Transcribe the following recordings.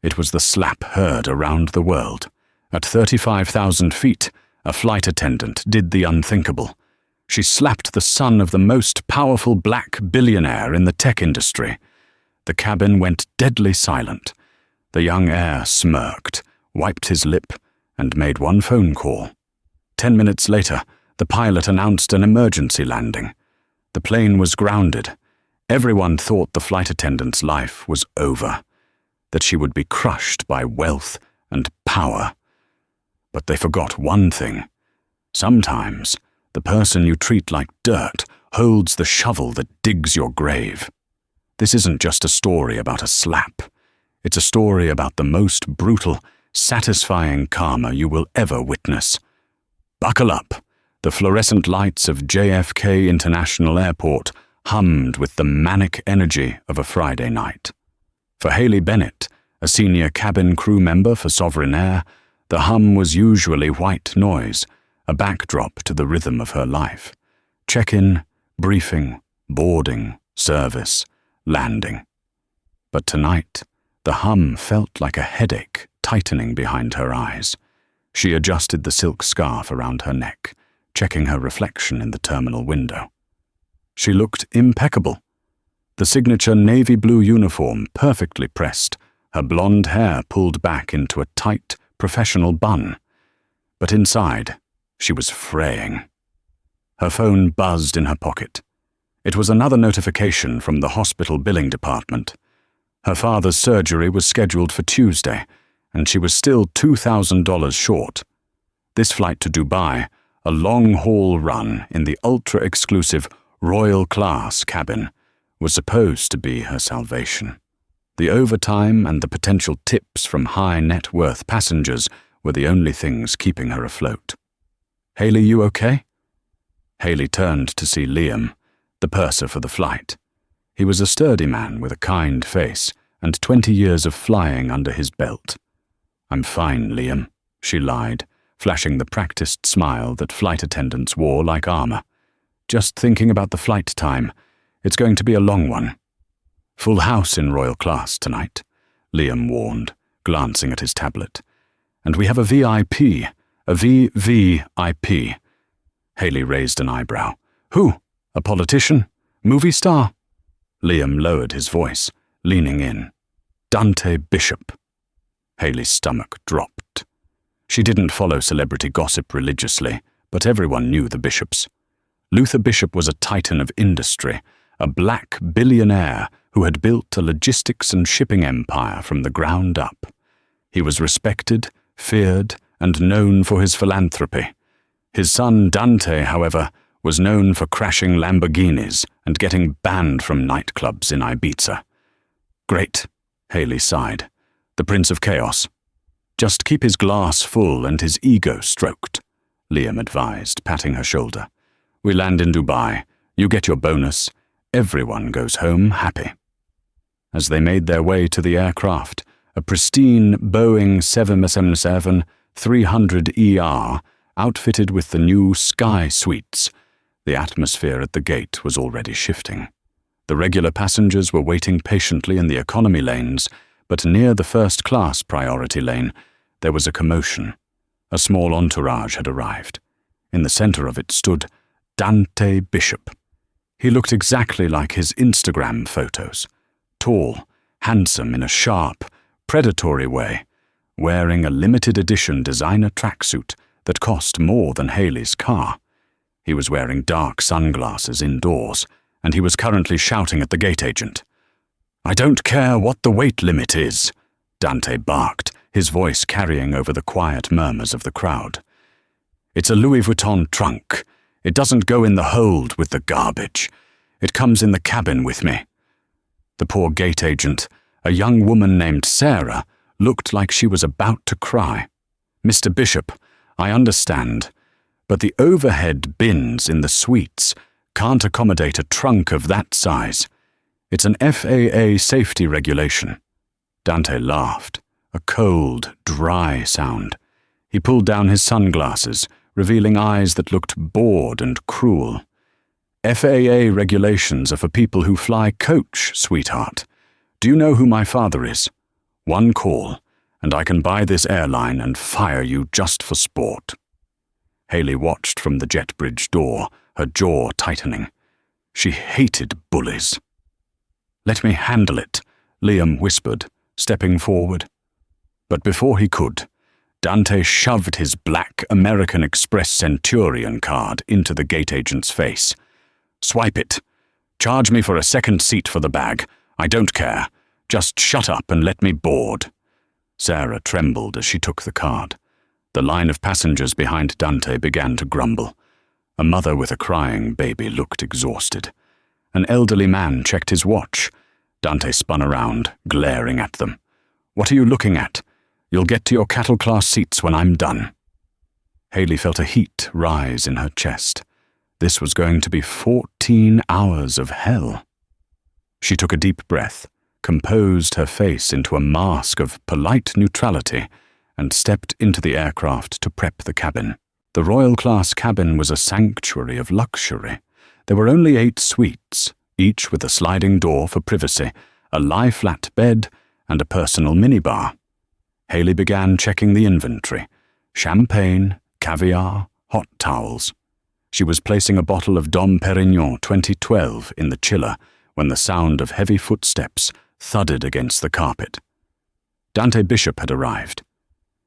It was the slap heard around the world. At 35,000 feet, a flight attendant did the unthinkable. She slapped the son of the most powerful black billionaire in the tech industry. The cabin went deadly silent. The young heir smirked, wiped his lip, and made one phone call. 10 minutes later, the pilot announced an emergency landing. The plane was grounded. Everyone thought the flight attendant's life was over, that she would be crushed by wealth and power. But they forgot one thing. Sometimes, the person you treat like dirt holds the shovel that digs your grave. This isn't just a story about a slap. It's a story about the most brutal, satisfying karma you will ever witness. Buckle up. The fluorescent lights of JFK International Airport hummed with the manic energy of a Friday night. For Haley Bennett, a senior cabin crew member for Sovereign Air, the hum was usually white noise, a backdrop to the rhythm of her life. Check-in, briefing, boarding, service, landing. But tonight, the hum felt like a headache tightening behind her eyes. She adjusted the silk scarf around her neck, checking her reflection in the terminal window. She looked impeccable. The signature navy blue uniform perfectly pressed, her blonde hair pulled back into a tight, professional bun. But inside, she was fraying. Her phone buzzed in her pocket. It was another notification from the hospital billing department. Her father's surgery was scheduled for Tuesday, and she was still $2,000 short. This flight to Dubai, a long-haul run in the ultra-exclusive Royal Class cabin, was supposed to be her salvation. The overtime and the potential tips from high-net-worth passengers were the only things keeping her afloat. "Haley, you okay?" Haley turned to see Liam, the purser for the flight. He was a sturdy man with a kind face and 20 years of flying under his belt. "I'm fine, Liam," she lied, flashing the practiced smile that flight attendants wore like armor. "Just thinking about the flight time. It's going to be a long one." "Full house in Royal Class tonight," Liam warned, glancing at his tablet. "And we have a VIP, a VVIP." Haley raised an eyebrow. "Who? A politician? Movie star?" Liam lowered his voice, leaning in. "Dante Bishop." Haley's stomach dropped. She didn't follow celebrity gossip religiously, but everyone knew the Bishops. Luther Bishop was a titan of industry, a black billionaire who had built a logistics and shipping empire from the ground up. He was respected, feared, and known for his philanthropy. His son Dante, however, was known for crashing Lamborghinis and getting banned from nightclubs in Ibiza. "Great," Haley sighed. "The Prince of Chaos." "Just keep his glass full and his ego stroked," Liam advised, patting her shoulder. "We land in Dubai. You get your bonus. Everyone goes home happy." As they made their way to the aircraft, a pristine Boeing 777-300ER, outfitted with the new Sky Suites, the atmosphere at the gate was already shifting. The regular passengers were waiting patiently in the economy lanes, but near the first-class priority lane, there was a commotion. A small entourage had arrived. In the center of it stood Dante Bishop. He looked exactly like his Instagram photos. Tall, handsome in a sharp, predatory way, wearing a limited-edition designer tracksuit that cost more than Haley's car. He was wearing dark sunglasses indoors, and he was currently shouting at the gate agent. "I don't care what the weight limit is," Dante barked, his voice carrying over the quiet murmurs of the crowd. "It's a Louis Vuitton trunk. It doesn't go in the hold with the garbage. It comes in the cabin with me." The poor gate agent, a young woman named Sarah, looked like she was about to cry. "Mr. Bishop, I understand, but the overhead bins in the suites can't accommodate a trunk of that size. It's an FAA safety regulation." Dante laughed, a cold, dry sound. He pulled down his sunglasses, revealing eyes that looked bored and cruel. "FAA regulations are for people who fly coach, sweetheart. Do you know who my father is?" One call, and I can buy this airline and fire you just for sport." Haley watched from the jet bridge door, her jaw tightening. She hated bullies. "Let me handle it," Liam whispered, stepping forward. But before he could, Dante shoved his black American Express Centurion card into the gate agent's face. "Swipe it. Charge me for a second seat for the bag. I don't care. Just shut up and let me board." Sarah trembled as she took the card. The line of passengers behind Dante began to grumble. A mother with a crying baby looked exhausted. An elderly man checked his watch. Dante spun around, glaring at them. "What are you looking at? You'll get to your cattle class seats when I'm done." Haley felt a heat rise in her chest. This was going to be 14 hours of hell. She took a deep breath, composed her face into a mask of polite neutrality, and stepped into the aircraft to prep the cabin. The Royal Class cabin was a sanctuary of luxury. There were only 8 suites, each with a sliding door for privacy, a lie-flat bed, and a personal minibar. Haley began checking the inventory: champagne, caviar, hot towels. She was placing a bottle of Dom Perignon 2012 in the chiller when the sound of heavy footsteps thudded against the carpet. Dante Bishop had arrived.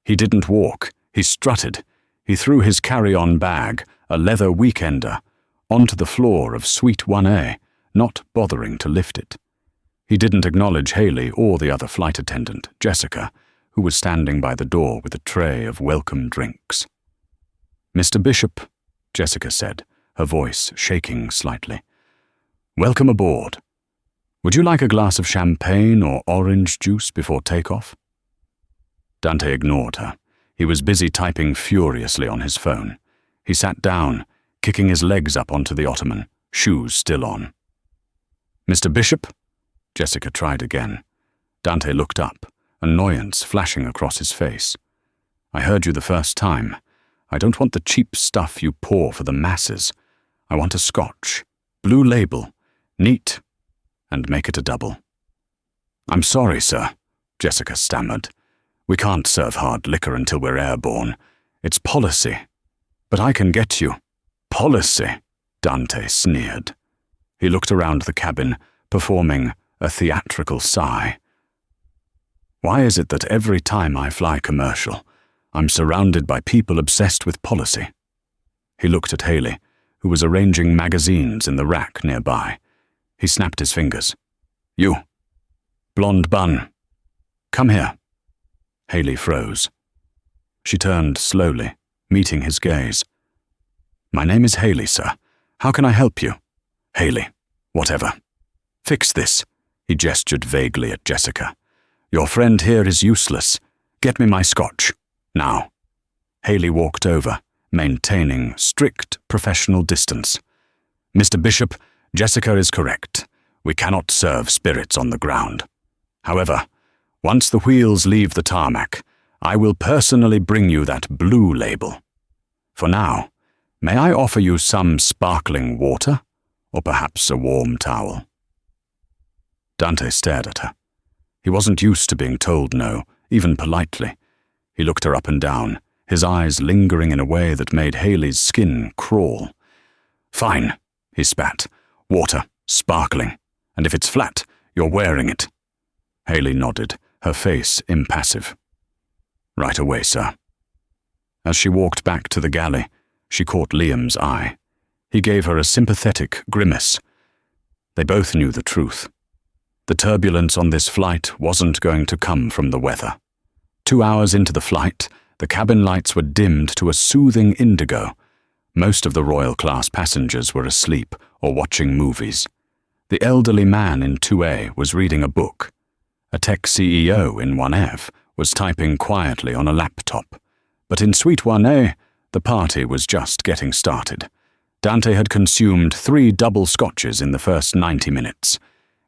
He didn't walk, he strutted. He threw his carry-on bag, a leather weekender, onto the floor of Suite 1A, not bothering to lift it. He didn't acknowledge Haley or the other flight attendant, Jessica, who was standing by the door with a tray of welcome drinks. "Mr. Bishop," Jessica said, her voice shaking slightly. "Welcome aboard. Would you like a glass of champagne or orange juice before takeoff?" Dante ignored her. He was busy typing furiously on his phone. He sat down, kicking his legs up onto the ottoman, shoes still on. "Mr. Bishop?" Jessica tried again. Dante looked up, annoyance flashing across his face. "I heard you the first time. I don't want the cheap stuff you pour for the masses. I want a scotch, blue label, neat, and make it a double." "I'm sorry, sir," Jessica stammered. "We can't serve hard liquor until we're airborne. It's policy. But I can get you." "Policy," Dante sneered. He looked around the cabin, performing a theatrical sigh. "Why is it that every time I fly commercial, I'm surrounded by people obsessed with policy?" He looked at Haley, who was arranging magazines in the rack nearby. He snapped his fingers. "You, blonde bun, come here." Haley froze. She turned slowly, meeting his gaze. "My name is Haley, sir. How can I help you?" "Haley, whatever. Fix this." He gestured vaguely at Jessica. "Your friend here is useless. Get me my scotch. Now." Haley walked over, maintaining strict professional distance. "Mr. Bishop, Jessica is correct. We cannot serve spirits on the ground. However, once the wheels leave the tarmac, I will personally bring you that blue label. For now, may I offer you some sparkling water, or perhaps a warm towel?" Dante stared at her. He wasn't used to being told no, even politely. He looked her up and down, his eyes lingering in a way that made Haley's skin crawl. "Fine," he spat. "Water, sparkling, and if it's flat, you're wearing it." Haley nodded, her face impassive. "Right away, sir." As she walked back to the galley, she caught Liam's eye. He gave her a sympathetic grimace. They both knew the truth. The turbulence on this flight wasn't going to come from the weather. 2 hours into the flight, the cabin lights were dimmed to a soothing indigo. Most of the Royal Class passengers were asleep or watching movies. The elderly man in 2A was reading a book. A tech CEO in 1F was typing quietly on a laptop. But in Suite 1A, the party was just getting started. Dante had consumed 3 double scotches in the first 90 minutes.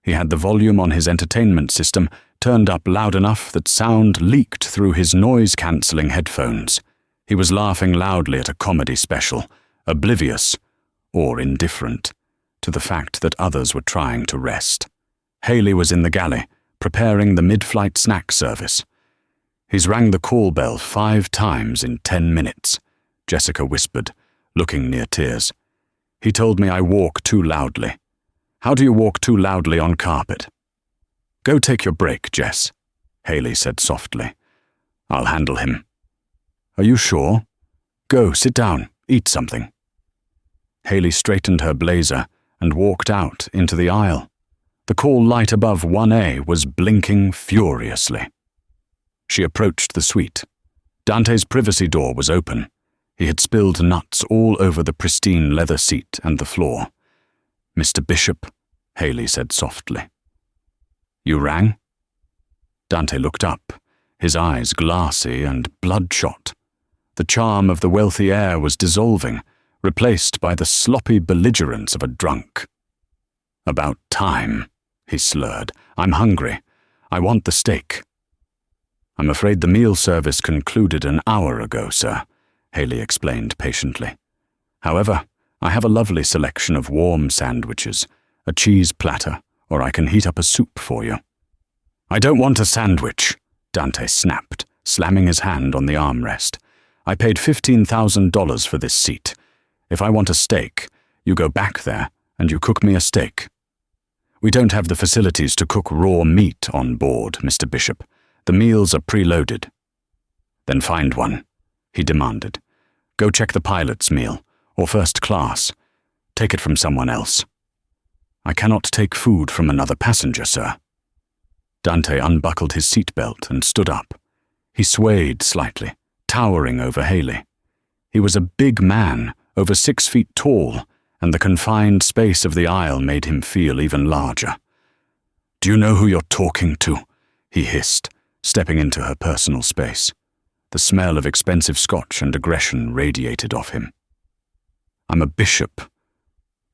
He had the volume on his entertainment system turned up loud enough that sound leaked through his noise-cancelling headphones. He was laughing loudly at a comedy special, oblivious, or indifferent, to the fact that others were trying to rest. Haley was in the galley, preparing the mid-flight snack service. "He's rang the call bell 5 times in 10 minutes, Jessica whispered, looking near tears. "He told me I walk too loudly. How do you walk too loudly on carpet?" "Go take your break, Jess," Haley said softly. "I'll handle him." "Are you sure? Go, sit down, eat something." Haley straightened her blazer and walked out into the aisle. The call light above 1A was blinking furiously. She approached the suite. Dante's privacy door was open. He had spilled nuts all over the pristine leather seat and the floor. "Mr. Bishop," Haley said softly. "You rang?" Dante looked up, his eyes glassy and bloodshot. The charm of the wealthy air was dissolving, replaced by the sloppy belligerence of a drunk. "About time," he slurred. "I'm hungry. I want the steak." "I'm afraid the meal service concluded an hour ago, sir," Haley explained patiently. "However, I have a lovely selection of warm sandwiches, a cheese platter, or I can heat up a soup for you." "I don't want a sandwich," Dante snapped, slamming his hand on the armrest. "I paid $15,000 for this seat. If I want a steak, you go back there and you cook me a steak." "We don't have the facilities to cook raw meat on board, Mr. Bishop. The meals are preloaded." "Then find one," he demanded. "Go check the pilot's meal, or first class. Take it from someone else." "I cannot take food from another passenger, sir." Dante unbuckled his seatbelt and stood up. He swayed slightly, towering over Haley. He was a big man, over 6 feet tall, and the confined space of the aisle made him feel even larger. "Do you know who you're talking to?" he hissed, stepping into her personal space. The smell of expensive scotch and aggression radiated off him. "I'm a bishop.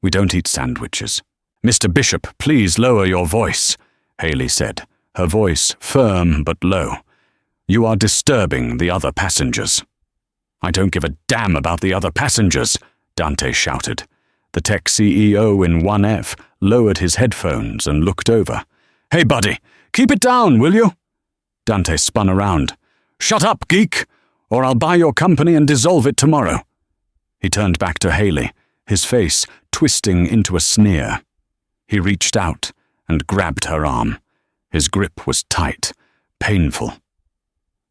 We don't eat sandwiches." "Mr. Bishop, please lower your voice," Haley said, her voice firm but low. "You are disturbing the other passengers." "I don't give a damn about the other passengers," Dante shouted. The tech CEO in 1F lowered his headphones and looked over. "Hey, buddy, keep it down, will you?" Dante spun around. "Shut up, geek, or I'll buy your company and dissolve it tomorrow." He turned back to Haley, his face twisting into a sneer. He reached out and grabbed her arm. His grip was tight, painful.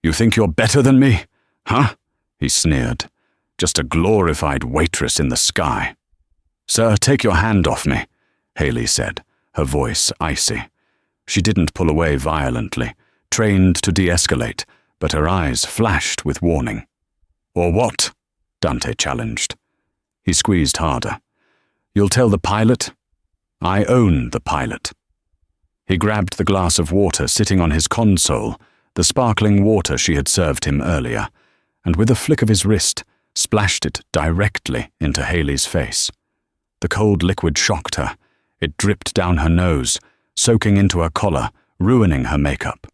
"You think you're better than me, huh?" he sneered. "Just a glorified waitress in the sky." "Sir, take your hand off me," Haley said, her voice icy. She didn't pull away violently, trained to de-escalate, but her eyes flashed with warning. "Or what?" Dante challenged. He squeezed harder. "You'll tell the pilot? I own the pilot." He grabbed the glass of water sitting on his console, the sparkling water she had served him earlier, and with a flick of his wrist, splashed it directly into Haley's face. The cold liquid shocked her. It dripped down her nose, soaking into her collar, ruining her makeup.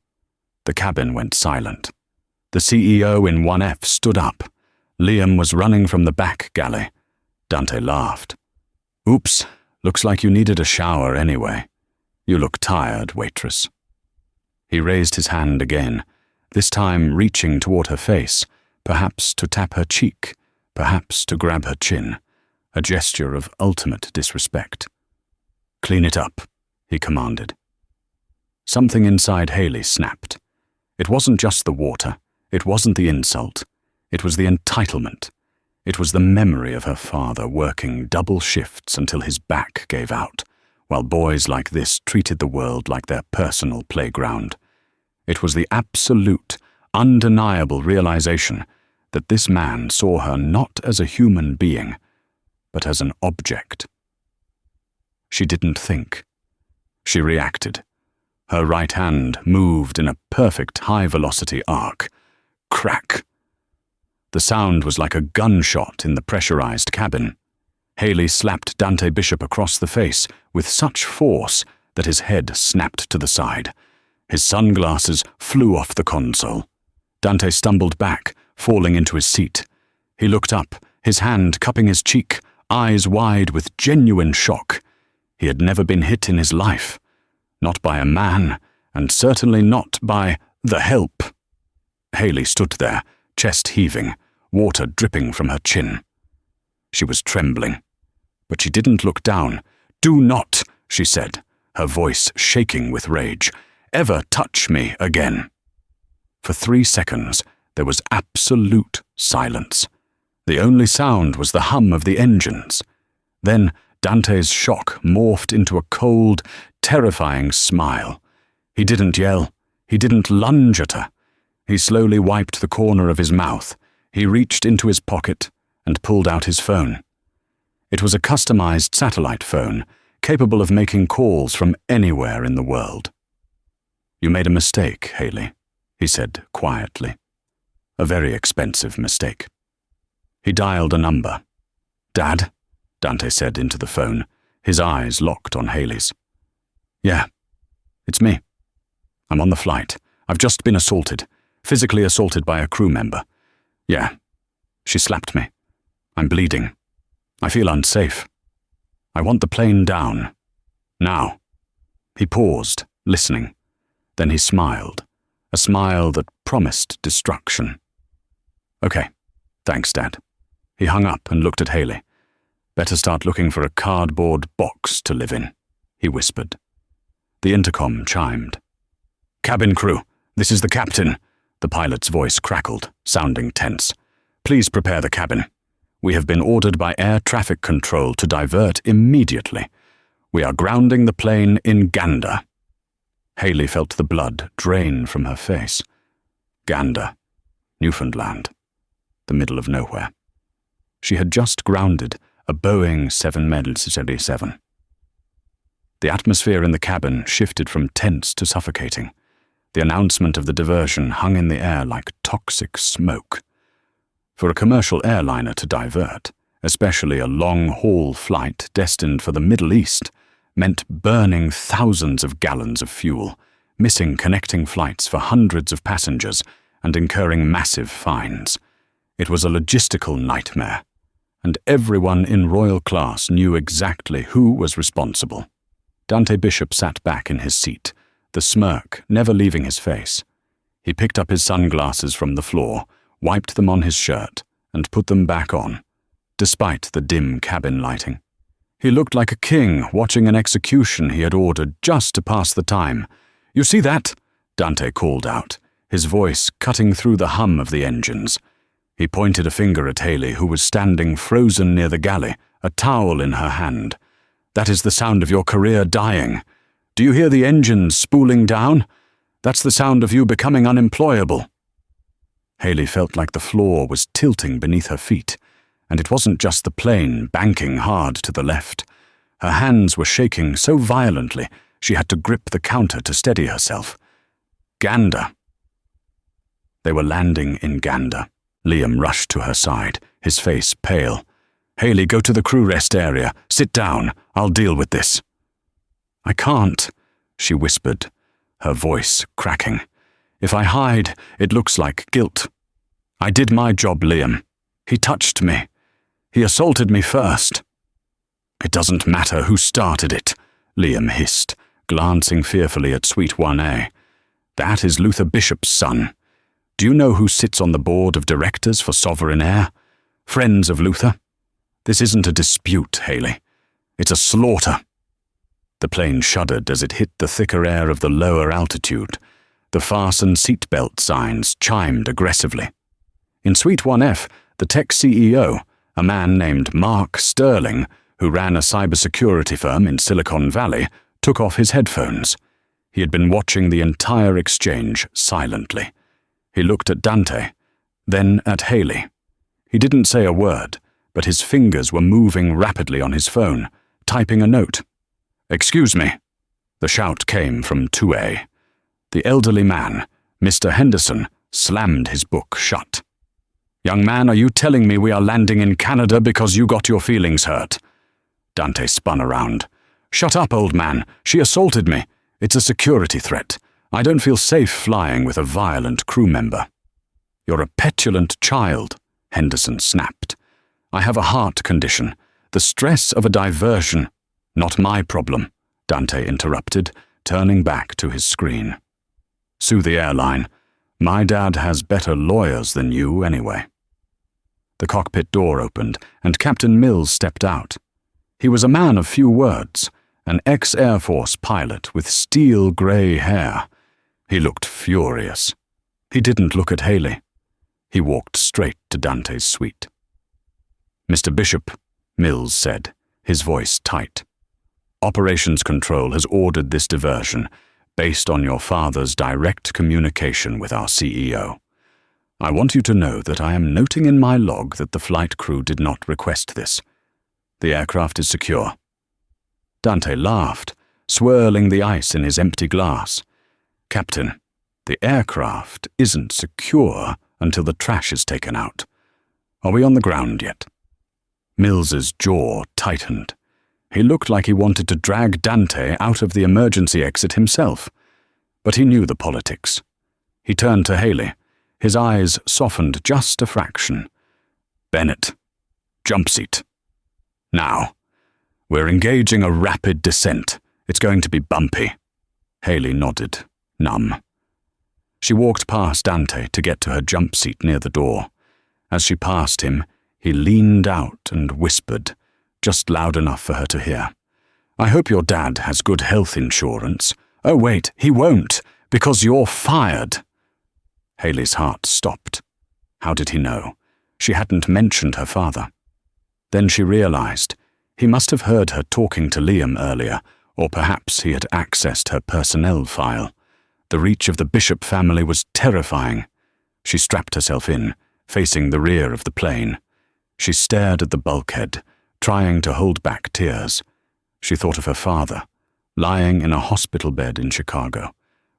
The cabin went silent. The CEO in 1F stood up. Liam was running from the back galley. Dante laughed. "Oops, looks like you needed a shower anyway. You look tired, waitress." He raised his hand again, this time reaching toward her face, perhaps to tap her cheek, perhaps to grab her chin, a gesture of ultimate disrespect. "Clean it up," he commanded. Something inside Haley snapped. It wasn't just the water. It wasn't the insult. It was the entitlement. It was the memory of her father working double shifts until his back gave out, while boys like this treated the world like their personal playground. It was the absolute, undeniable realization that this man saw her not as a human being, but as an object. She didn't think. She reacted. Her right hand moved in a perfect high-velocity arc. Crack! The sound was like a gunshot in the pressurized cabin. Haley slapped Dante Bishop across the face with such force that his head snapped to the side. His sunglasses flew off the console. Dante stumbled back, falling into his seat. He looked up, his hand cupping his cheek, eyes wide with genuine shock. He had never been hit in his life. Not by a man, and certainly not by the help. Haley stood there, chest heaving, water dripping from her chin. She was trembling, but she didn't look down. "Do not," she said, her voice shaking with rage, "ever touch me again." For 3 seconds, there was absolute silence. The only sound was the hum of the engines. Then Dante's shock morphed into a cold, terrifying smile. He didn't yell. He didn't lunge at her. He slowly wiped the corner of his mouth. He reached into his pocket and pulled out his phone. It was a customized satellite phone, capable of making calls from anywhere in the world. "You made a mistake, Haley," he said quietly. "A very expensive mistake." He dialed a number. "Dad?" Dante said into the phone, his eyes locked on Haley's. "Yeah, it's me. I'm on the flight. I've just been assaulted, physically assaulted by a crew member. Yeah, she slapped me. I'm bleeding. I feel unsafe. I want the plane down. Now." He paused, listening. Then he smiled, a smile that promised destruction. "Okay, thanks, Dad." He hung up and looked at Haley. "Better start looking for a cardboard box to live in," he whispered. The intercom chimed. "Cabin crew, this is the captain." The pilot's voice crackled, sounding tense. "Please prepare the cabin. We have been ordered by air traffic control to divert immediately. We are grounding the plane in Gander." Haley felt the blood drain from her face. Gander, Newfoundland, the middle of nowhere. She had just grounded a Boeing 737. The atmosphere in the cabin shifted from tense to suffocating. The announcement of the diversion hung in the air like toxic smoke. For a commercial airliner to divert, especially a long-haul flight destined for the Middle East, meant burning thousands of gallons of fuel, missing connecting flights for hundreds of passengers, and incurring massive fines. It was a logistical nightmare, and everyone in royal class knew exactly who was responsible. Dante Bishop sat back in his seat, the smirk never leaving his face. He picked up his sunglasses from the floor, wiped them on his shirt, and put them back on, despite the dim cabin lighting. He looked like a king watching an execution he had ordered just to pass the time. "You see that?" Dante called out, his voice cutting through the hum of the engines. He pointed a finger at Haley, who was standing frozen near the galley, a towel in her hand. "That is the sound of your career dying. Do you hear the engines spooling down? That's the sound of you becoming unemployable." Haley felt like the floor was tilting beneath her feet, and it wasn't just the plane banking hard to the left. Her hands were shaking so violently she had to grip the counter to steady herself. Gander. They were landing in Gander. Liam rushed to her side, his face pale. "Haley, go to the crew rest area. Sit down. I'll deal with this." "I can't," she whispered, her voice cracking. "If I hide, it looks like guilt. I did my job, Liam. He touched me. He assaulted me first." "It doesn't matter who started it," Liam hissed, glancing fearfully at Suite 1A. "That is Luther Bishop's son. Do you know who sits on the board of directors for Sovereign Air? Friends of Luther? This isn't a dispute, Haley. It's a slaughter." The plane shuddered as it hit the thicker air of the lower altitude. The fasten seatbelt signs chimed aggressively. In Suite 1F, the tech CEO, a man named Mark Sterling, who ran a cybersecurity firm in Silicon Valley, took off his headphones. He had been watching the entire exchange silently. He looked at Dante, then at Haley. He didn't say a word, but his fingers were moving rapidly on his phone, typing a note. "Excuse me." The shout came from 2A. The elderly man, Mr. Henderson, slammed his book shut. "Young man, are you telling me we are landing in Canada because you got your feelings hurt?" Dante spun around. "Shut up, old man. She assaulted me. It's a security threat. I don't feel safe flying with a violent crew member." "You're a petulant child," Henderson snapped. "I have a heart condition. The stress of a diversion—" "Not my problem," Dante interrupted, turning back to his screen. Sue the airline. My dad has better lawyers than you anyway." The cockpit door opened, and Captain Mills stepped out. He was a man of few words, an ex-Air Force pilot with steel-grey hair. He looked furious. He didn't look at Haley. He walked straight to Dante's suite. "Mr. Bishop," Mills said, his voice tight. "Operations Control has ordered this diversion based on your father's direct communication with our CEO. I want you to know that I am noting in my log that the flight crew did not request this. The aircraft is secure." Dante laughed, swirling the ice in his empty glass. "Captain, the aircraft isn't secure until the trash is taken out. Are we on the ground yet?" Mills's jaw tightened. He looked like he wanted to drag Dante out of the emergency exit himself. But he knew the politics. He turned to Haley. His eyes softened just a fraction. "Bennett, jump seat. Now. We're engaging a rapid descent. It's going to be bumpy." Haley nodded, numb. She walked past Dante to get to her jump seat near the door. As she passed him, he leaned out and whispered, just loud enough for her to hear. "I hope your dad has good health insurance. Oh wait, he won't, because you're fired." Haley's heart stopped. How did he know? She hadn't mentioned her father. Then she realized he must have heard her talking to Liam earlier, or perhaps he had accessed her personnel file. The reach of the Bishop family was terrifying. She strapped herself in, facing the rear of the plane. She stared at the bulkhead, trying to hold back tears. She thought of her father, lying in a hospital bed in Chicago,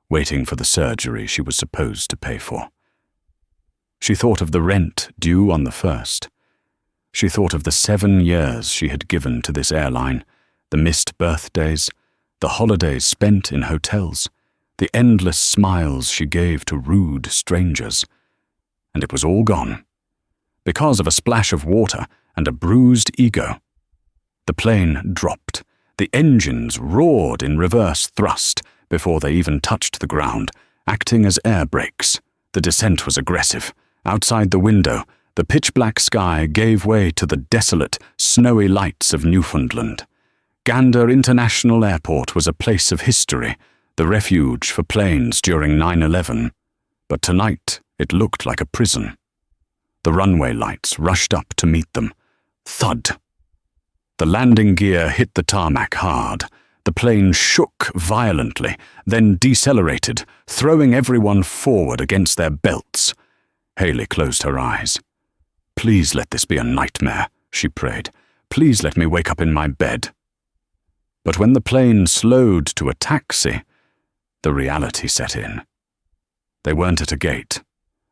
waiting for the surgery she was supposed to pay for. She thought of the rent due on the 1st. She thought of the 7 years she had given to this airline, the missed birthdays, the holidays spent in hotels, the endless smiles she gave to rude strangers. And it was all gone, because of a splash of water and a bruised ego. The plane dropped. The engines roared in reverse thrust before they even touched the ground, acting as air brakes. The descent was aggressive. Outside the window, the pitch-black sky gave way to the desolate, snowy lights of Newfoundland. Gander International Airport was a place of history, the refuge for planes during 9/11. But tonight, it looked like a prison. The runway lights rushed up to meet them. Thud! The landing gear hit the tarmac hard. The plane shook violently, then decelerated, throwing everyone forward against their belts. Haley closed her eyes. "Please let this be a nightmare," she prayed. "Please let me wake up in my bed." But when the plane slowed to a taxi, the reality set in. They weren't at a gate.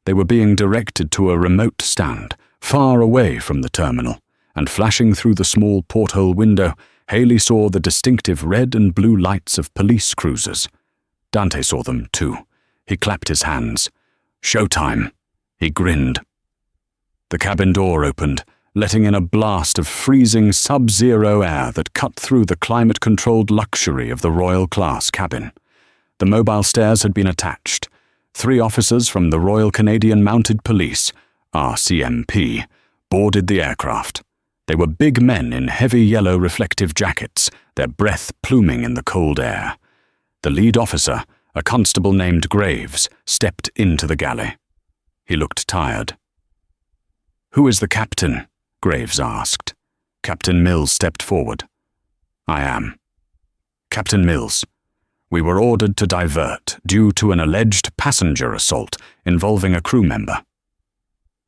They were being directed to a remote stand, far away from the terminal, and flashing through the small porthole window, Haley saw the distinctive red and blue lights of police cruisers. Dante saw them too. He clapped his hands. "Showtime." He grinned. The cabin door opened, letting in a blast of freezing sub-zero air that cut through the climate-controlled luxury of the Royal Class cabin. The mobile stairs had been attached. 3 officers from the Royal Canadian Mounted Police, RCMP, boarded the aircraft. They were big men in heavy yellow reflective jackets, their breath pluming in the cold air. The lead officer, a constable named Graves, stepped into the galley. He looked tired. "Who is the captain?" Graves asked. Captain Mills stepped forward. "I am." "Captain Mills, we were ordered to divert due to an alleged passenger assault involving a crew member."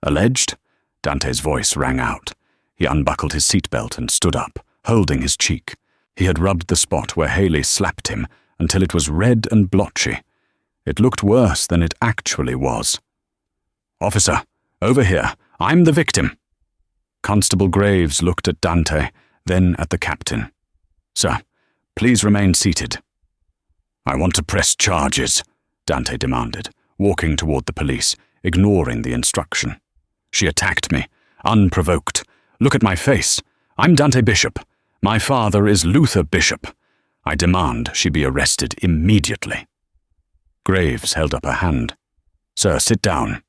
"Alleged?" Dante's voice rang out. He unbuckled his seatbelt and stood up, holding his cheek. He had rubbed the spot where Haley slapped him until it was red and blotchy. It looked worse than it actually was. "Officer, over here. I'm the victim." Constable Graves looked at Dante, then at the captain. "Sir, please remain seated." "I want to press charges," Dante demanded, walking toward the police, ignoring the instruction. "She attacked me, unprovoked. Look at my face. I'm Dante Bishop. My father is Luther Bishop. I demand she be arrested immediately." Graves held up a hand. "Sir, sit down.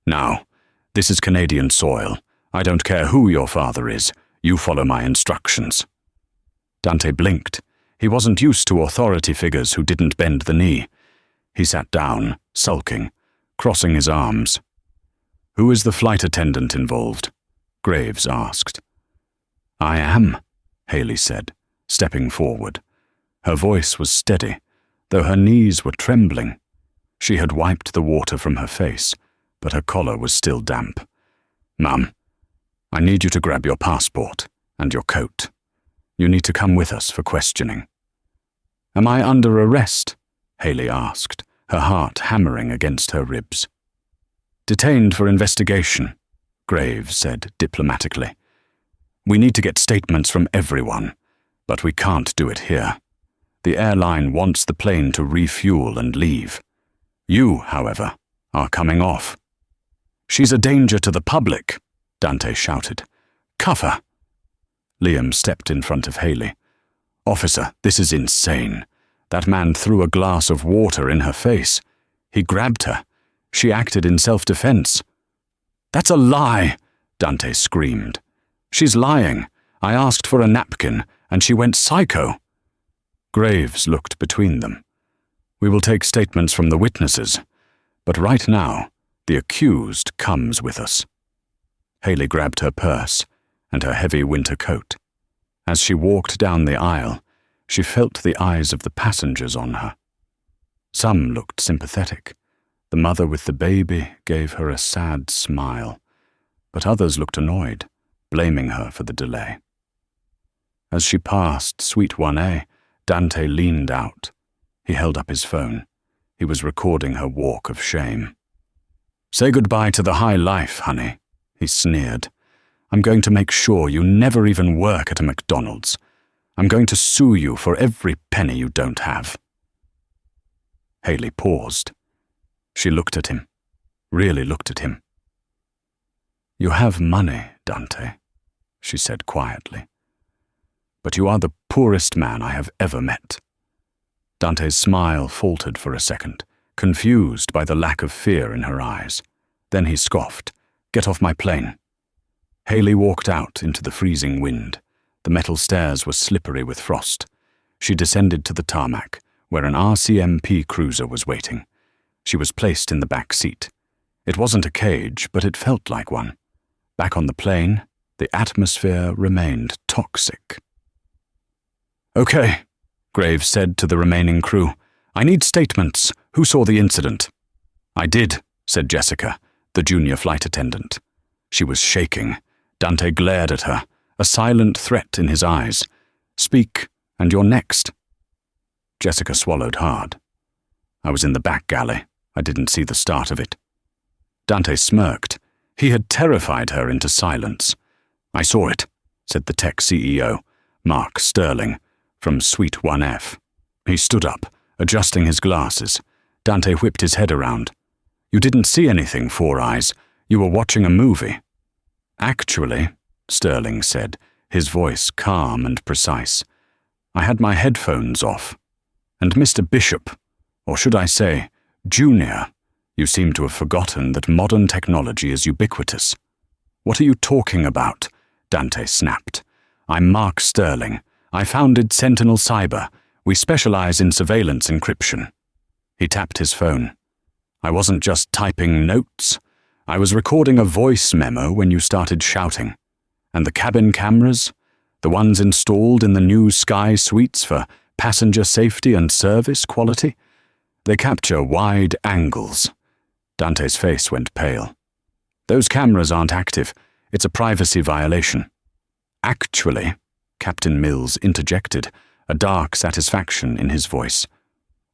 Now, this is Canadian soil. I don't care who your father is. You follow my instructions." Dante blinked. He wasn't used to authority figures who didn't bend the knee. He sat down, sulking, crossing his arms. "Who is the flight attendant involved?" Graves asked. "I am," Haley said, stepping forward. Her voice was steady, though her knees were trembling. She had wiped the water from her face, but her collar was still damp. "Ma'am, I need you to grab your passport and your coat. You need to come with us for questioning." "Am I under arrest?" Haley asked, her heart hammering against her ribs. "Detained for investigation," Graves said diplomatically. "We need to get statements from everyone, but we can't do it here. The airline wants the plane to refuel and leave. You, however, are coming off." "She's a danger to the public," Dante shouted. "Cuff her." Liam stepped in front of Haley. "Officer, this is insane. That man threw a glass of water in her face. He grabbed her. She acted in self-defense." "That's a lie," Dante screamed. "She's lying. I asked for a napkin, and she went psycho." Graves looked between them. "We will take statements from the witnesses, but right now, the accused comes with us." Haley grabbed her purse and her heavy winter coat. As she walked down the aisle, she felt the eyes of the passengers on her. Some looked sympathetic. The mother with the baby gave her a sad smile, but others looked annoyed, blaming her for the delay. As she passed Suite 1A, Dante leaned out. He held up his phone. He was recording her walk of shame. "Say goodbye to the high life, honey," he sneered. "I'm going to make sure you never even work at a McDonald's. I'm going to sue you for every penny you don't have." Haley paused. She looked at him, really looked at him. "You have money, Dante," she said quietly. "But you are the poorest man I have ever met." Dante's smile faltered for a second, confused by the lack of fear in her eyes. Then he scoffed. "Get off my plane." Haley walked out into the freezing wind. The metal stairs were slippery with frost. She descended to the tarmac, where an RCMP cruiser was waiting. She was placed in the back seat. It wasn't a cage, but it felt like one. Back on the plane, the atmosphere remained toxic. "Okay," Graves said to the remaining crew. "I need statements. Who saw the incident?" "I did," said Jessica, the junior flight attendant. She was shaking. Dante glared at her, a silent threat in his eyes. "Speak, and you're next." Jessica swallowed hard. "I was in the back galley. I didn't see the start of it." Dante smirked. He had terrified her into silence. "I saw it," said the tech CEO, Mark Sterling, from Suite 1F. He stood up, adjusting his glasses. Dante whipped his head around. "You didn't see anything, Four Eyes. You were watching a movie." "Actually," Sterling said, his voice calm and precise, "I had my headphones off. And Mr. Bishop, or should I say, Junior, you seem to have forgotten that modern technology is ubiquitous." "What are you talking about?" Dante snapped. "I'm Mark Sterling. I founded Sentinel Cyber. We specialize in surveillance encryption." He tapped his phone. "I wasn't just typing notes. I was recording a voice memo when you started shouting. And the cabin cameras, the ones installed in the new Sky Suites for passenger safety and service quality, they capture wide angles." Dante's face went pale. "Those cameras aren't active. It's a privacy violation." "Actually," Captain Mills interjected, a dark satisfaction in his voice,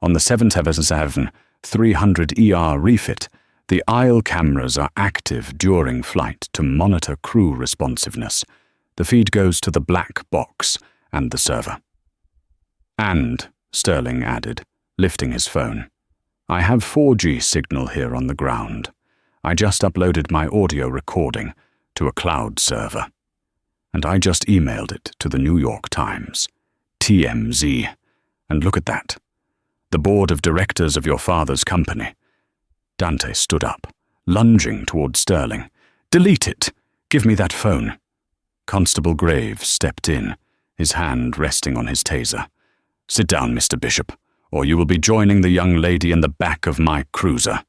"on the 777 300ER refit, the aisle cameras are active during flight to monitor crew responsiveness. The feed goes to the black box and the server." "And," Sterling added, lifting his phone, "I have 4G signal here on the ground. I just uploaded my audio recording to a cloud server. And I just emailed it to the New York Times. TMZ. And look at that. The board of directors of your father's company." Dante stood up, lunging toward Sterling. "Delete it! Give me that phone." Constable Graves stepped in, his hand resting on his taser. "Sit down, Mr. Bishop, or you will be joining the young lady in the back of my cruiser."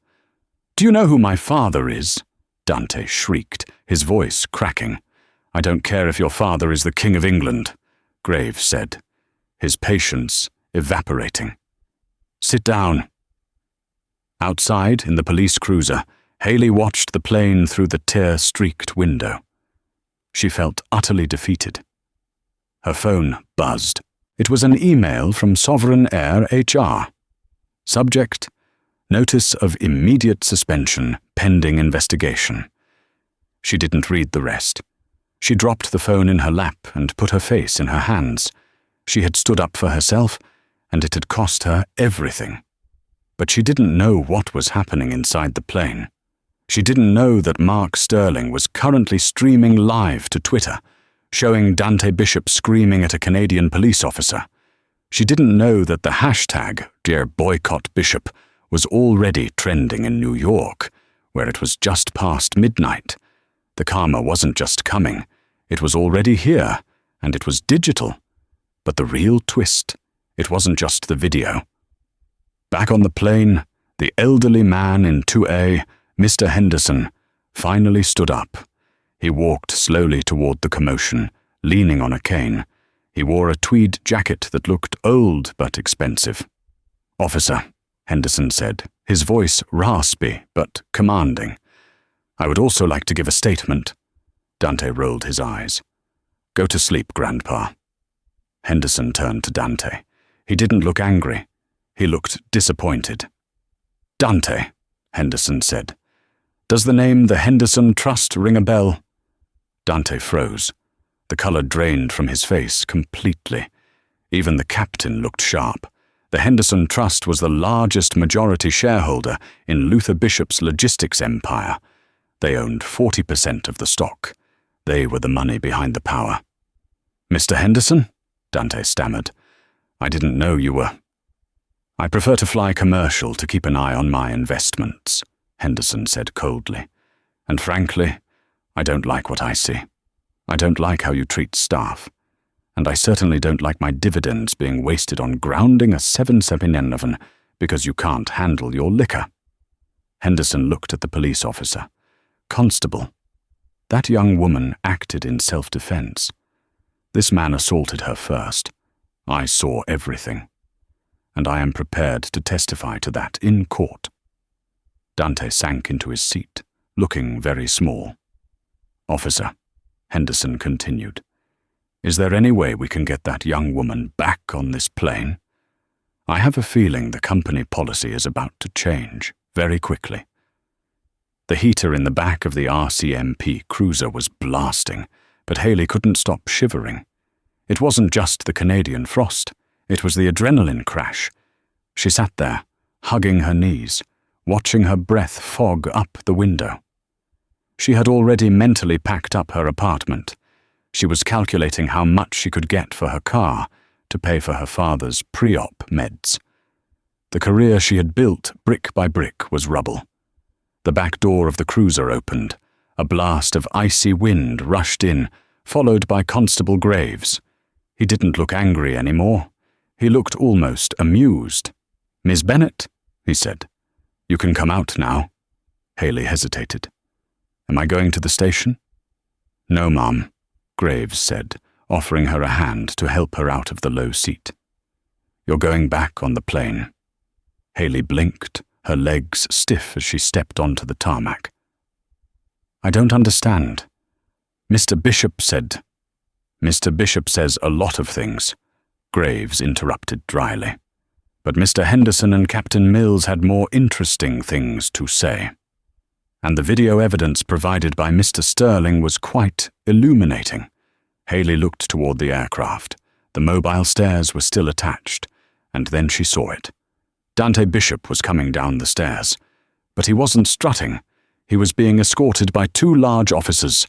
"Do you know who my father is?" Dante shrieked, his voice cracking. "I don't care if your father is the King of England," Graves said, his patience evaporating. "Sit down." Outside, in the police cruiser, Haley watched the plane through the tear-streaked window. She felt utterly defeated. Her phone buzzed. It was an email from Sovereign Air HR. Subject: Notice of immediate suspension pending investigation. She didn't read the rest. She dropped the phone in her lap and put her face in her hands. She had stood up for herself, and it had cost her everything. But she didn't know what was happening inside the plane. She didn't know that Mark Sterling was currently streaming live to Twitter, showing Dante Bishop screaming at a Canadian police officer. She didn't know that the hashtag #DearBoycottBishop was already trending in New York, where it was just past midnight. The karma wasn't just coming, it was already here, and it was digital. But the real twist, it wasn't just the video. Back on the plane, the elderly man in 2A, Mr. Henderson, finally stood up. He walked slowly toward the commotion, leaning on a cane. He wore a tweed jacket that looked old but expensive. "Officer," Henderson said, his voice raspy but commanding. "I would also like to give a statement." Dante rolled his eyes. "Go to sleep, Grandpa." Henderson turned to Dante. He didn't look angry. He looked disappointed. "Dante," Henderson said, "does the name the Henderson Trust ring a bell?" Dante froze. The color drained from his face completely. Even the captain looked sharp. The Henderson Trust was the largest majority shareholder in Luther Bishop's logistics empire. They owned 40% of the stock. They were the money behind the power. "Mr. Henderson?" Dante stammered. "I didn't know you were—" "I prefer to fly commercial to keep an eye on my investments," Henderson said coldly. "And frankly, I don't like what I see. I don't like how you treat staff. And I certainly don't like my dividends being wasted on grounding a 7-7 because you can't handle your liquor." Henderson looked at the police officer. "Constable, that young woman acted in self-defense. This man assaulted her first. I saw everything. And I am prepared to testify to that in court." Dante sank into his seat, looking very small. "Officer," Henderson continued, "is there any way we can get that young woman back on this plane? I have a feeling the company policy is about to change very quickly." The heater in the back of the RCMP cruiser was blasting, but Haley couldn't stop shivering. It wasn't just the Canadian frost, it was the adrenaline crash. She sat there, hugging her knees, watching her breath fog up the window. She had already mentally packed up her apartment. She was calculating how much she could get for her car to pay for her father's pre-op meds. The career she had built brick by brick was rubble. The back door of the cruiser opened. A blast of icy wind rushed in, followed by Constable Graves. He didn't look angry anymore. He looked almost amused. "Miss Bennett," he said, "you can come out now." Haley hesitated. "Am I going to the station?" "No, ma'am," Graves said, offering her a hand to help her out of the low seat. "You're going back on the plane." Haley blinked, her legs stiff as she stepped onto the tarmac. "I don't understand." "Mr. Bishop said—" "Mr. Bishop says a lot of things," Graves interrupted dryly. "But Mr. Henderson and Captain Mills had more interesting things to say. And the video evidence provided by Mr. Sterling was quite illuminating." Haley looked toward the aircraft. The mobile stairs were still attached, and then she saw it. Dante Bishop was coming down the stairs. But he wasn't strutting. He was being escorted by 2 large officers.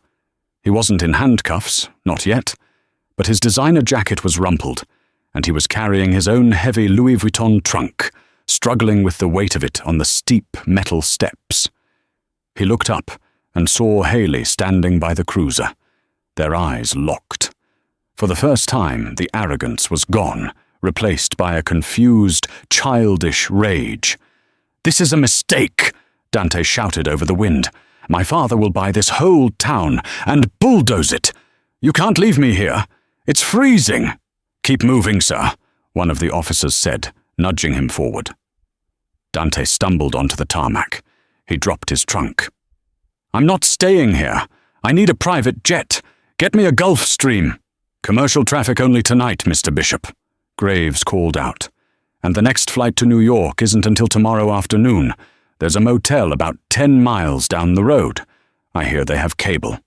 He wasn't in handcuffs, not yet, but his designer jacket was rumpled, and he was carrying his own heavy Louis Vuitton trunk, struggling with the weight of it on the steep metal steps. He looked up and saw Haley standing by the cruiser. Their eyes locked. For the first time, the arrogance was gone, replaced by a confused, childish rage. "This is a mistake," Dante shouted over the wind. "My father will buy this whole town and bulldoze it. You can't leave me here. It's freezing." "Keep moving, sir," one of the officers said, nudging him forward. Dante stumbled onto the tarmac. He dropped his trunk. "I'm not staying here. I need a private jet. Get me a Gulfstream." "Commercial traffic only tonight, Mr. Bishop," Graves called out. "And the next flight to New York isn't until tomorrow afternoon. There's a motel about 10 miles down the road. I hear they have cable."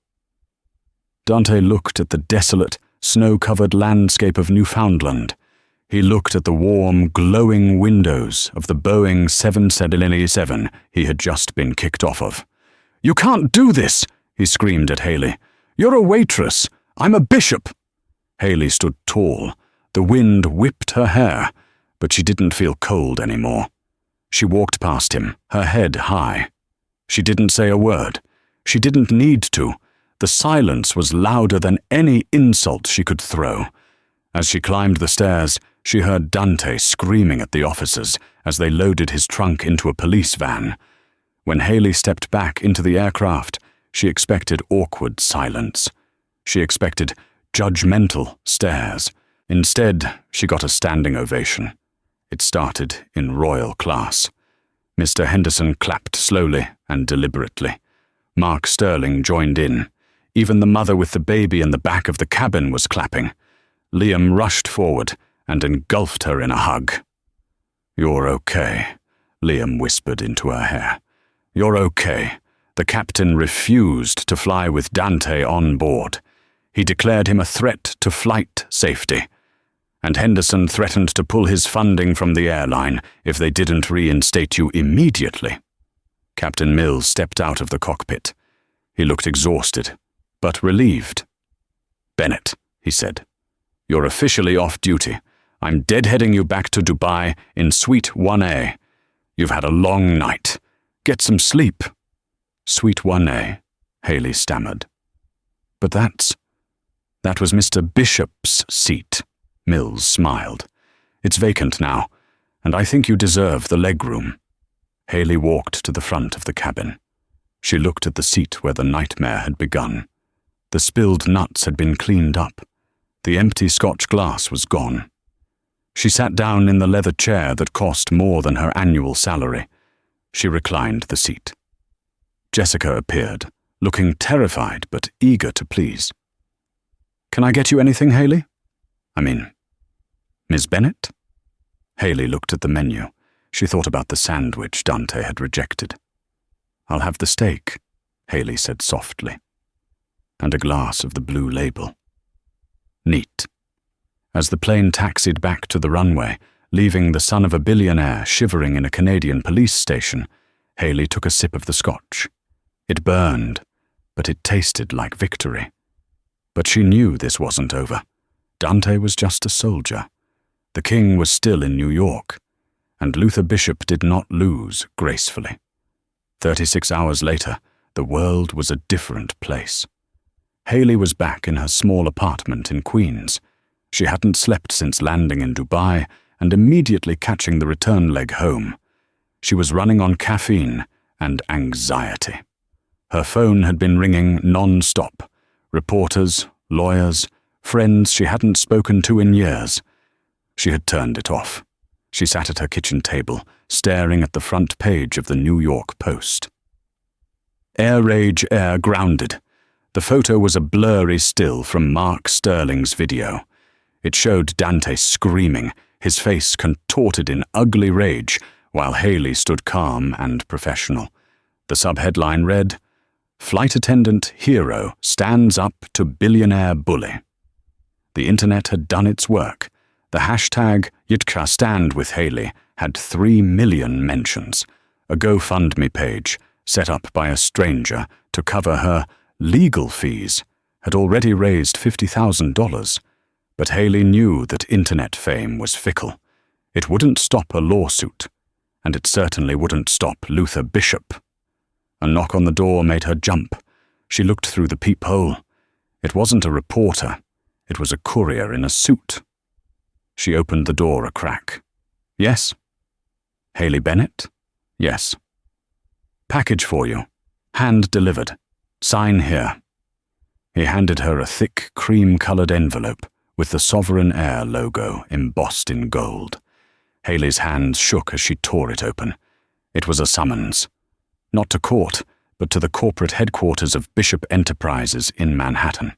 Dante looked at the desolate, snow-covered landscape of Newfoundland. He looked at the warm, glowing windows of the Boeing 777 he had just been kicked off of. "You can't do this," he screamed at Haley. "You're a waitress. I'm a bishop." Haley stood tall. The wind whipped her hair, but she didn't feel cold anymore. She walked past him, her head high. She didn't say a word. She didn't need to. The silence was louder than any insult she could throw. As she climbed the stairs, she heard Dante screaming at the officers as they loaded his trunk into a police van. When Haley stepped back into the aircraft, she expected awkward silence. She expected judgmental stares. Instead, she got a standing ovation. It started in royal class. Mr. Henderson clapped slowly and deliberately. Mark Sterling joined in. Even the mother with the baby in the back of the cabin was clapping. Liam rushed forward and engulfed her in a hug. "You're okay," Liam whispered into her hair. "You're okay." The captain refused to fly with Dante on board. He declared him a threat to flight safety. And Henderson threatened to pull his funding from the airline if they didn't reinstate you immediately. Captain Mills stepped out of the cockpit. He looked exhausted, but relieved. "Bennett," he said, "you're officially off duty. I'm deadheading you back to Dubai in Suite 1A. You've had a long night. Get some sleep." "Suite 1A," Haley stammered. "But that was Mr. Bishop's seat," Mills smiled. "It's vacant now, and I think you deserve the legroom." Haley walked to the front of the cabin. She looked at the seat where the nightmare had begun. The spilled nuts had been cleaned up. The empty Scotch glass was gone. She sat down in the leather chair that cost more than her annual salary. She reclined the seat. Jessica appeared, looking terrified but eager to please. "Can I get you anything, Haley? Miss Bennett?" Haley looked at the menu. She thought about the sandwich Dante had rejected. "I'll have the steak," Haley said softly. "And a glass of the blue label." Neat. As the plane taxied back to the runway, leaving the son of a billionaire shivering in a Canadian police station, Haley took a sip of the scotch. It burned, but it tasted like victory. But she knew this wasn't over. Dante was just a soldier. The king was still in New York, and Luther Bishop did not lose gracefully. 36 hours later, the world was a different place. Haley was back in her small apartment in Queens. She hadn't slept since landing in Dubai and immediately catching the return leg home. She was running on caffeine and anxiety. Her phone had been ringing non-stop. Reporters, lawyers, friends she hadn't spoken to in years. She had turned it off. She sat at her kitchen table, staring at the front page of the New York Post. Air Rage Air grounded. The photo was a blurry still from Mark Sterling's video. It showed Dante screaming, his face contorted in ugly rage, while Haley stood calm and professional. The subheadline read, "Flight Attendant Hero Stands Up to Billionaire Bully." The internet had done its work. The hashtag Yitka Stand with Haley had 3 million mentions. A GoFundMe page, set up by a stranger to cover her legal fees, had already raised $50,000. But Haley knew that internet fame was fickle. It wouldn't stop a lawsuit. and it certainly wouldn't stop Luther Bishop. A knock on the door made her jump. She looked through the peephole. It wasn't a reporter. It was a courier in a suit. She opened the door a crack. Yes? Haley Bennett? Yes. Package for you. Hand delivered. Sign here. He handed her a thick, cream-colored envelope with the Sovereign Air logo embossed in gold. Haley's hands shook as she tore it open. It was a summons. Not to court, but to the corporate headquarters of Bishop Enterprises in Manhattan.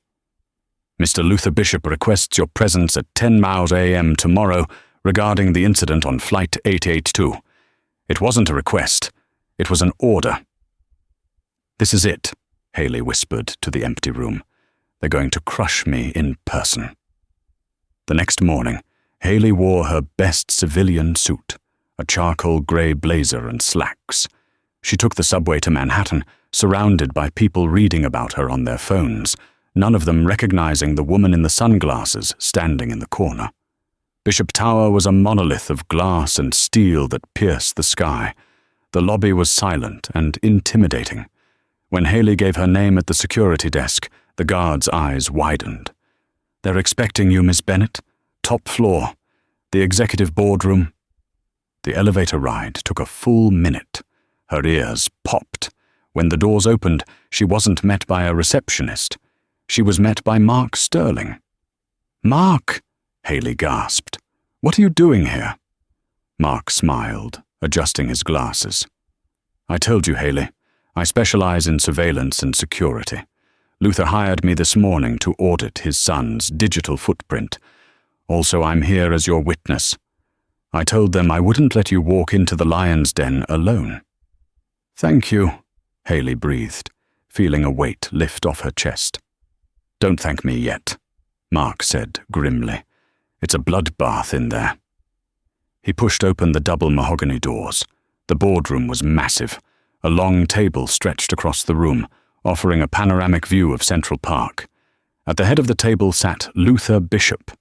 Mr. Luther Bishop requests your presence at 10 miles a.m. tomorrow regarding the incident on Flight 882. It wasn't a request. It was an order. This is it, Haley whispered to the empty room. They're going to crush me in person. The next morning, Haley wore her best civilian suit, a charcoal grey blazer and slacks. She took the subway to Manhattan, surrounded by people reading about her on their phones, none of them recognizing the woman in the sunglasses standing in the corner. Bishop Tower was a monolith of glass and steel that pierced the sky. The lobby was silent and intimidating. When Haley gave her name at the security desk, the guard's eyes widened. They're expecting you, Miss Bennett. Top floor. The executive boardroom. The elevator ride took a full minute. Her ears popped. When the doors opened, she wasn't met by a receptionist. She was met by Mark Sterling. Mark, Haley gasped. What are you doing here? Mark smiled, adjusting his glasses. I told you, Haley. I specialize in surveillance and security. Luther hired me this morning to audit his son's digital footprint. Also, I'm here as your witness. I told them I wouldn't let you walk into the lion's den alone. Thank you, Haley breathed, feeling a weight lift off her chest. Don't thank me yet, Mark said grimly. It's a bloodbath in there. He pushed open the double mahogany doors. The boardroom was massive. A long table stretched across the room, offering a panoramic view of Central Park. At the head of the table sat Luther Bishop.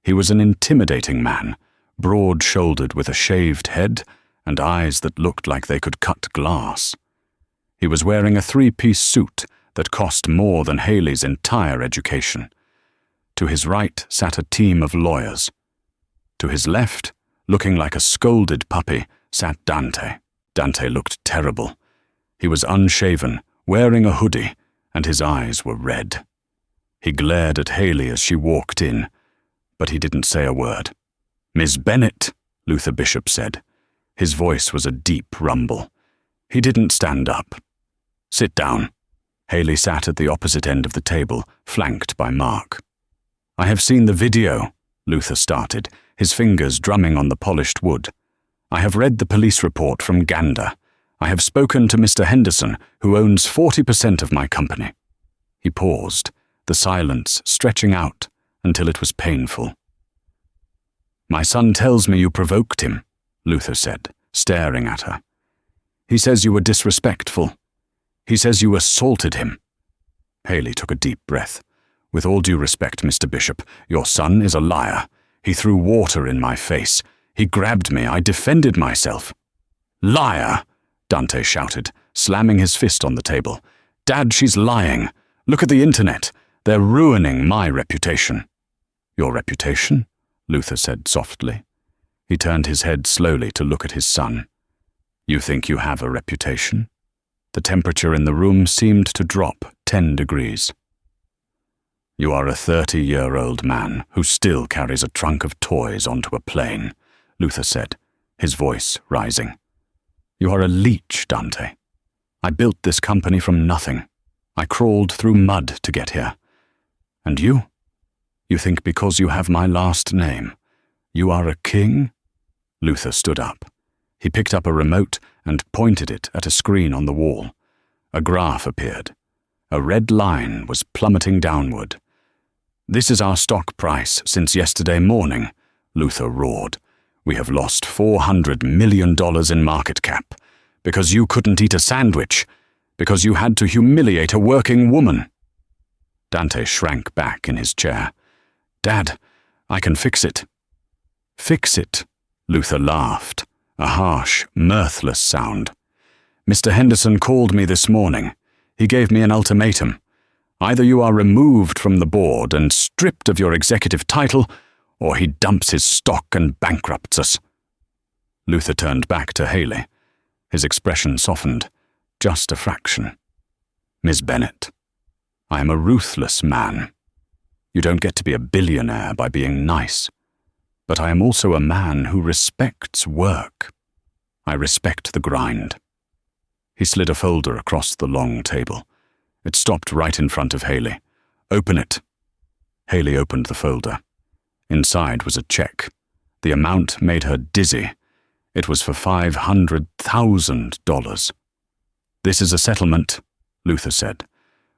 He was an intimidating man, broad-shouldered with a shaved head and eyes that looked like they could cut glass. He was wearing a three-piece suit that cost more than Haley's entire education. To his right sat a team of lawyers. To his left, looking like a scolded puppy, sat Dante. Dante looked terrible. He was unshaven, wearing a hoodie, and his eyes were red. He glared at Haley as she walked in, but he didn't say a word. Miss Bennett, Luther Bishop said. His voice was a deep rumble. He didn't stand up. Sit down. Haley sat at the opposite end of the table, flanked by Mark. I have seen the video, Luther started, his fingers drumming on the polished wood. I have read the police report from Gander. I have spoken to Mr. Henderson, who owns 40% of my company. He paused, the silence stretching out until it was painful. My son tells me you provoked him, Luther said, staring at her. He says you were disrespectful. He says you assaulted him. Haley took a deep breath. With all due respect, Mr. Bishop, your son is a liar. He threw water in my face. He grabbed me. I defended myself. Liar! Dante shouted, slamming his fist on the table. Dad, she's lying. Look at the internet. They're ruining my reputation. Your reputation? Luther said softly. He turned his head slowly to look at his son. You think you have a reputation? The temperature in the room seemed to drop 10 degrees. You are a 30-year-old man who still carries a trunk of toys onto a plane, Luther said, his voice rising. You are a leech, Dante. I built this company from nothing. I crawled through mud to get here. And you? You think because you have my last name, you are a king? Luther stood up. He picked up a remote and pointed it at a screen on the wall. A graph appeared. A red line was plummeting downward. This is our stock price since yesterday morning, Luther roared. We have lost $400 million in market cap because you couldn't eat a sandwich, because you had to humiliate a working woman. Dante shrank back in his chair. Dad, I can fix it. Fix it, Luther laughed, a harsh, mirthless sound. "Mr. Henderson called me this morning. He gave me an ultimatum. Either you are removed from the board and stripped of your executive title, or he dumps his stock and bankrupts us." Luther turned back to Haley. His expression softened, just a fraction. "Miss Bennet, I am a ruthless man. You don't get to be a billionaire by being nice. But I am also a man who respects work. I respect the grind." He slid a folder across the long table. It stopped right in front of Haley. "Open it." Haley opened the folder. Inside was a check. The amount made her dizzy. It was for $500,000. "This is a settlement," Luther said,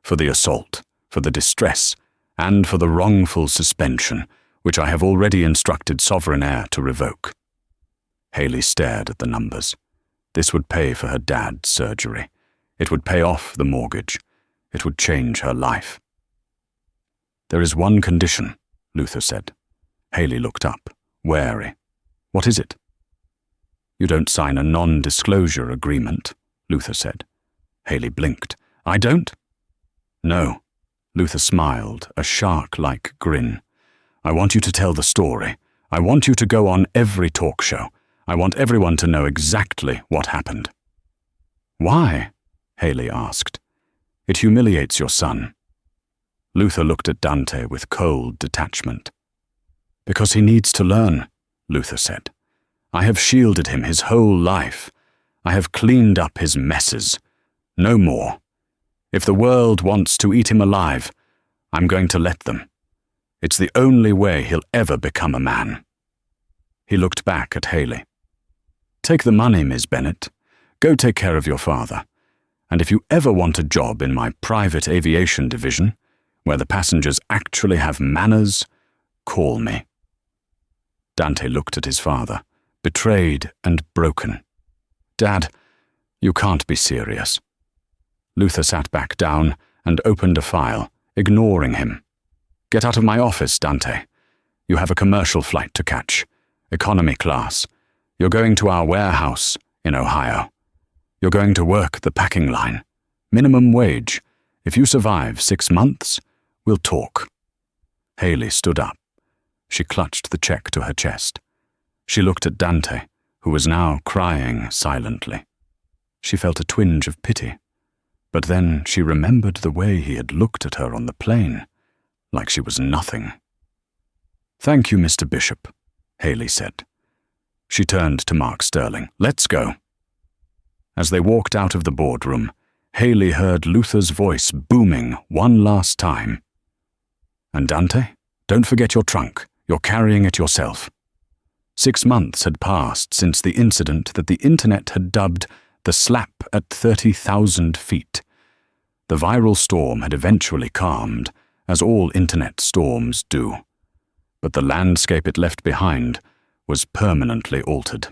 "for the assault, for the distress, and for the wrongful suspension, which I have already instructed Sovereign Heir to revoke." Haley stared at the numbers. This would pay for her dad's surgery. It would pay off the mortgage. It would change her life. "There is one condition," Luther said. Haley looked up, wary. "What is it?" "You don't sign a non-disclosure agreement," Luther said. Haley blinked. "I don't?" "No." Luther smiled, a shark-like grin. "I want you to tell the story. I want you to go on every talk show. I want everyone to know exactly what happened." "Why?" Haley asked. "It humiliates your son." Luther looked at Dante with cold detachment. "Because he needs to learn," Luther said. "I have shielded him his whole life. I have cleaned up his messes. No more. If the world wants to eat him alive, I'm going to let them. It's the only way he'll ever become a man." He looked back at Haley. "Take the money, Miss Bennet. Go take care of your father. And if you ever want a job in my private aviation division, where the passengers actually have manners, call me." Dante looked at his father, betrayed and broken. "Dad, you can't be serious." Luther sat back down and opened a file, ignoring him. "Get out of my office, Dante. You have a commercial flight to catch. Economy class. You're going to our warehouse in Ohio. You're going to work the packing line. Minimum wage. If you survive 6 months, we'll talk." Haley stood up. She clutched the check to her chest. She looked at Dante, who was now crying silently. She felt a twinge of pity. But then she remembered the way he had looked at her on the plane, like she was nothing. "Thank you, Mr. Bishop," Haley said. She turned to Mark Sterling. "Let's go." As they walked out of the boardroom, Haley heard Luther's voice booming one last time. "And Dante, don't forget your trunk. You're carrying it yourself." 6 months had passed since the incident that the internet had dubbed the slap at 30,000 feet. The viral storm had eventually calmed, as all internet storms do. But the landscape it left behind was permanently altered.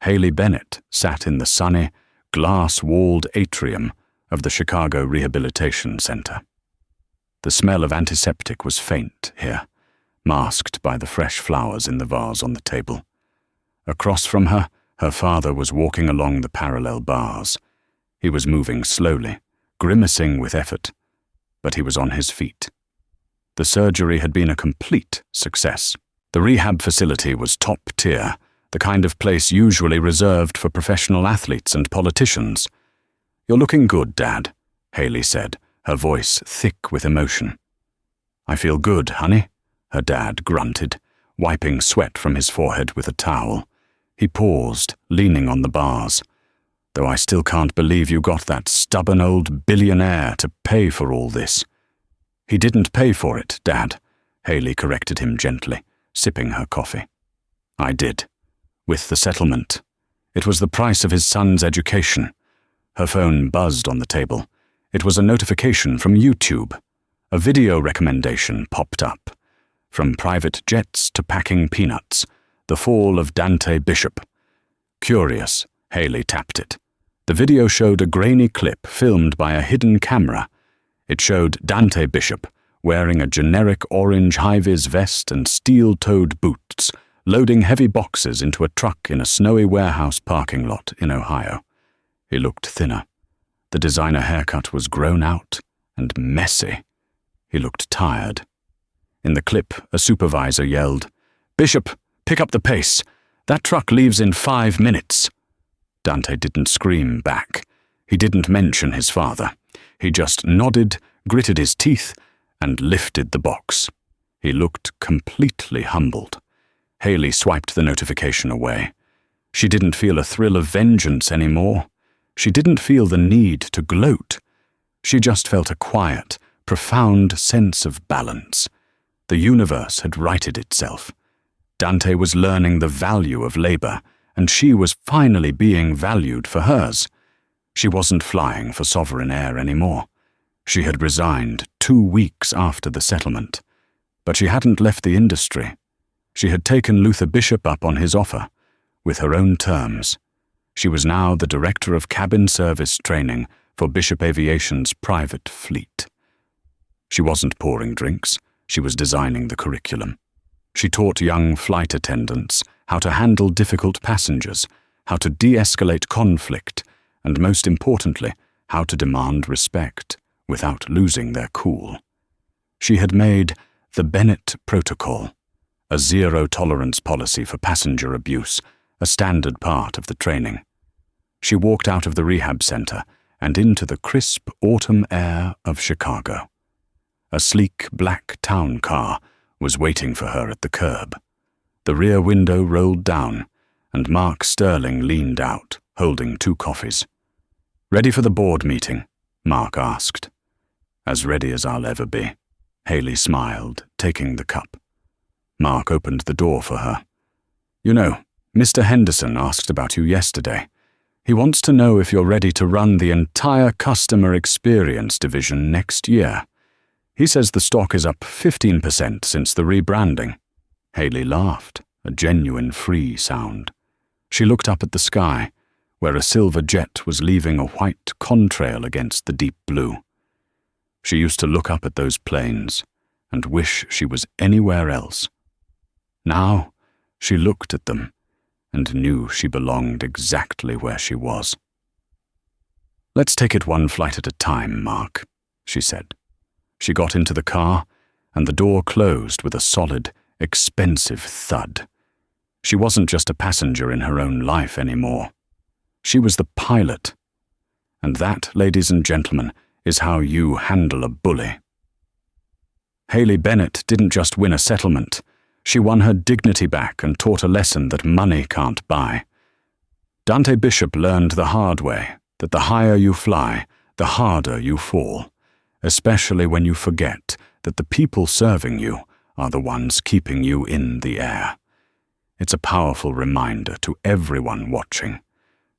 Haley Bennet sat in the sunny, glass-walled atrium of the Chicago Rehabilitation Center. The smell of antiseptic was faint here, masked by the fresh flowers in the vase on the table. Across from her, her father was walking along the parallel bars. He was moving slowly, grimacing with effort, but he was on his feet. The surgery had been a complete success. The rehab facility was top tier, the kind of place usually reserved for professional athletes and politicians. "You're looking good, Dad," Haley said, her voice thick with emotion. "I feel good, honey," her dad grunted, wiping sweat from his forehead with a towel. He paused, leaning on the bars. "Though I still can't believe you got that stubborn old billionaire to pay for all this." "He didn't pay for it, Dad," Haley corrected him gently, sipping her coffee. "I did. With the settlement. It was the price of his son's education." Her phone buzzed on the table. It was a notification from YouTube. A video recommendation popped up. From private jets to packing peanuts. The fall of Dante Bishop. Curious, Haley tapped it. The video showed a grainy clip filmed by a hidden camera. It showed Dante Bishop wearing a generic orange high-vis vest and steel-toed boots, loading heavy boxes into a truck in a snowy warehouse parking lot in Ohio. He looked thinner. The designer haircut was grown out and messy. He looked tired. In the clip, a supervisor yelled, "Bishop, pick up the pace. That truck leaves in 5 minutes." Dante didn't scream back. He didn't mention his father. He just nodded, gritted his teeth, and lifted the box. He looked completely humbled. Haley swiped the notification away. She didn't feel a thrill of vengeance anymore. She didn't feel the need to gloat. She just felt a quiet, profound sense of balance. The universe had righted itself. Dante was learning the value of labor, and she was finally being valued for hers. She wasn't flying for Sovereign Air anymore. She had resigned 2 weeks after the settlement. But she hadn't left the industry. She had taken Luther Bishop up on his offer, with her own terms. She was now the director of cabin service training for Bishop Aviation's private fleet. She wasn't pouring drinks. She was designing the curriculum. She taught young flight attendants how to handle difficult passengers, how to de-escalate conflict, and most importantly, how to demand respect without losing their cool. She had made the Bennett Protocol, a zero-tolerance policy for passenger abuse, a standard part of the training. She walked out of the rehab center and into the crisp autumn air of Chicago. A sleek black town car was waiting for her at the curb. The rear window rolled down, and Mark Sterling leaned out, holding 2 coffees. "Ready for the board meeting?" Mark asked. "As ready as I'll ever be." Haley smiled, taking the cup. Mark opened the door for her. "You know, Mr. Henderson asked about you yesterday. He wants to know if you're ready to run the entire customer experience division next year. He says the stock is up 15% since the rebranding." Haley laughed, a genuine free sound. She looked up at the sky, where a silver jet was leaving a white contrail against the deep blue. She used to look up at those planes and wish she was anywhere else. Now she looked at them and knew she belonged exactly where she was. "Let's take it one flight at a time, Mark," she said. She got into the car, and the door closed with a solid, expensive thud. She wasn't just a passenger in her own life anymore. She was the pilot. And that, ladies and gentlemen, is how you handle a bully. Haley Bennett didn't just win a settlement. She won her dignity back and taught a lesson that money can't buy. Dante Bishop learned the hard way that the higher you fly, the harder you fall, especially when you forget that the people serving you are the ones keeping you in the air. It's a powerful reminder to everyone watching.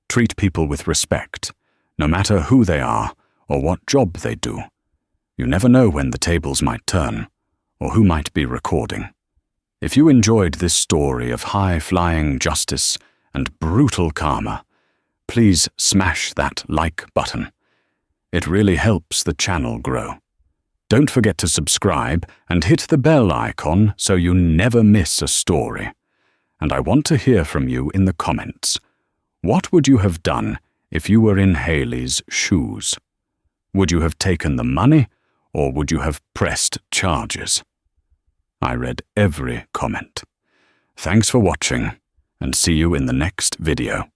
Treat people with respect, no matter who they are or what job they do. You never know when the tables might turn, or who might be recording. If you enjoyed this story of high-flying justice and brutal karma, please smash that like button. It really helps the channel grow. Don't forget to subscribe and hit the bell icon so you never miss a story. And I want to hear from you in the comments. What would you have done if you were in Haley's shoes? Would you have taken the money, or would you have pressed charges? I read every comment. Thanks for watching, and see you in the next video.